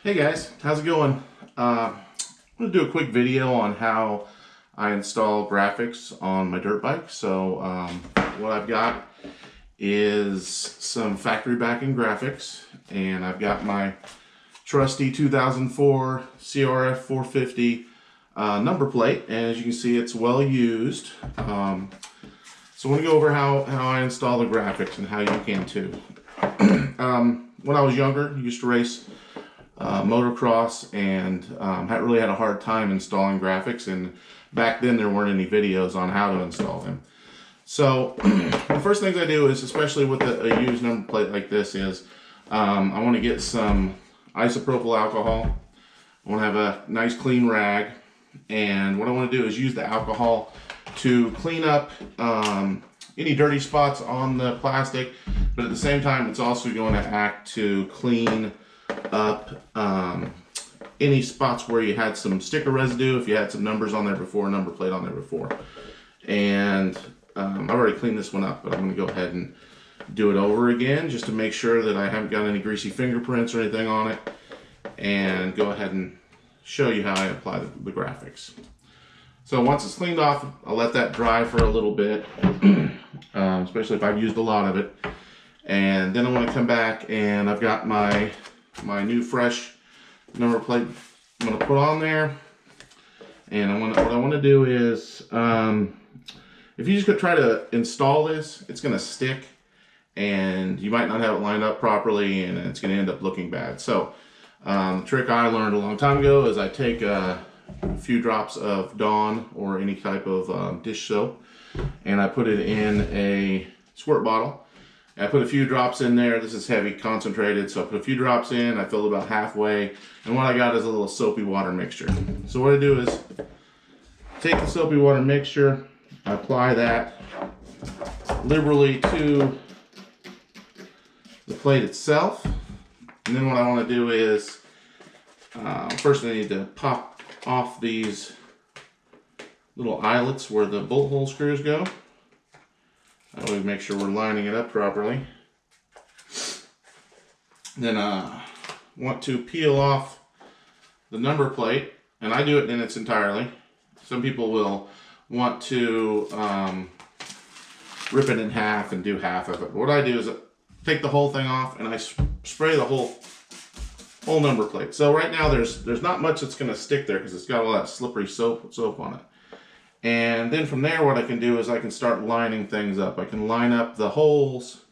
Hey guys, how's it going? I'm going to do a quick video on how I install graphics on my dirt bike. So what I've got is some factory backing graphics, and I've got my trusty 2004 CRF 450 number plate, and as you can see it's well used. So I want to go over how I install the graphics and how you can too. When I was younger, I used to race motocross and hadn't really had a hard time installing graphics, and back then there weren't any videos on how to install them. So the first things I do is, especially with a used number plate like this, is I want to get some isopropyl alcohol. I want to have a nice clean rag, and what I want to do is use the alcohol to clean up any dirty spots on the plastic, but at the same time it's also going to act to clean up any spots where you had some sticker residue, if you had some numbers on there before, number plate on there before. And I've already cleaned this one up, but I'm going to go ahead and do it over again just to make sure that I haven't got any greasy fingerprints or anything on it, and go ahead and show you how I apply the graphics. So once it's cleaned off, I'll let that dry for a little bit, especially if I've used a lot of it. And then I want to come back, and I've got my new fresh number plate I'm going to put on there. And what I want to do is, if you just go try to install this, it's going to stick, and you might not have it lined up properly, and it's going to end up looking bad. So the trick I learned a long time ago is I take a few drops of Dawn or any type of dish soap, and I put it in a squirt bottle. I put a few drops in there. This is heavy concentrated, so I put a few drops in. I filled about halfway, and what I got is a little soapy water mixture. So what I do is take the soapy water mixture, I apply that liberally to the plate itself, and then what I want to do is first I need to pop off these little eyelets where the bolt hole screws go. That way we make sure we're lining it up properly. Then want to peel off the number plate, and I do it in its entirety. Some people will want to rip it in half and do half of it. But what I do is take the whole thing off, and I spray the whole number plate. So right now there's not much that's going to stick there because it's got all that slippery soap on it. And then from there, what I can do is I can start lining things up. I can line up the holes,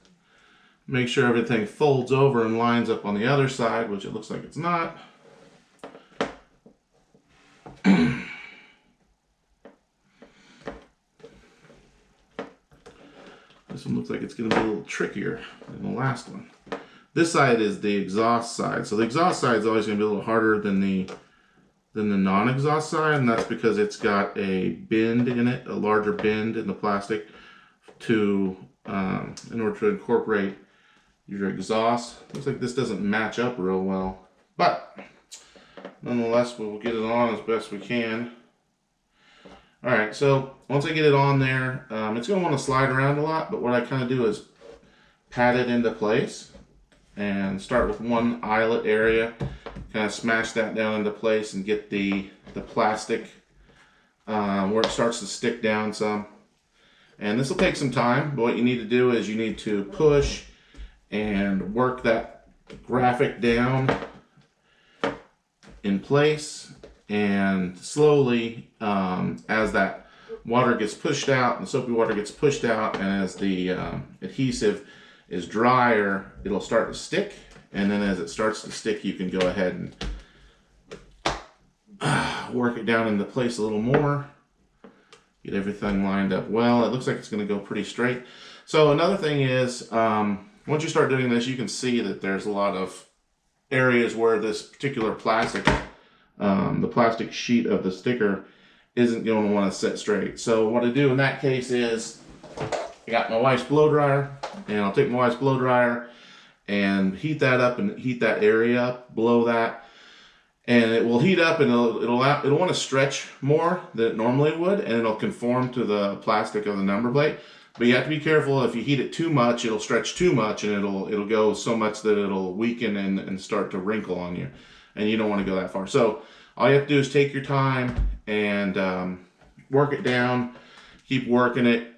make sure everything folds over and lines up on the other side, which it looks like it's not. This one looks like it's going to be a little trickier than the last one. This side is the exhaust side. So the exhaust side is always going to be a little harder than the non-exhaust side, and that's because it's got a bend in it, a larger bend in the plastic to in order to incorporate your exhaust. Looks like this doesn't match up real well, but nonetheless we'll get it on as best we can. Alright, so once I get it on there, it's going to want to slide around a lot, but what I kind of do is pat it into place and start with one eyelet area, kind of smash that down into place and get the plastic where it starts to stick down some. And this will take some time, but what you need to do is you need to push and work that graphic down in place, and slowly as that water gets pushed out, the soapy water gets pushed out, and as the adhesive is drier, it'll start to stick. And then as it starts to stick, you can go ahead and work it down into place a little more. Get everything lined up well. It looks like it's going to go pretty straight. So another thing is, once you start doing this, you can see that there's a lot of areas where this particular plastic, the plastic sheet of the sticker, isn't going to want to sit straight. So what I do in that case is, I got my wife's blow dryer, and I'll take my wife's blow dryer and heat that up and heat that area up, blow that, and it will heat up, and it'll want to stretch more than it normally would, and it'll conform to the plastic of the number plate. But you have to be careful. If you heat it too much, it'll stretch too much, and it'll go so much that it'll weaken and start to wrinkle on you, and you don't want to go that far. So all you have to do is take your time and work it down. Keep working it,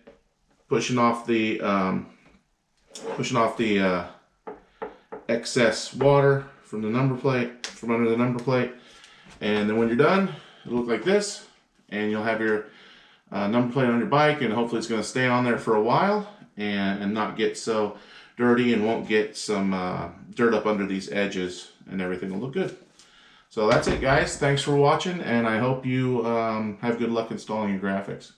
pushing off the excess water from the number plate, from under the number plate, and then when you're done, it'll look like this, and you'll have your number plate on your bike, and hopefully it's going to stay on there for a while and not get so dirty, and won't get some dirt up under these edges, and everything will look good. So that's it, guys. Thanks for watching, and I hope you have good luck installing your graphics.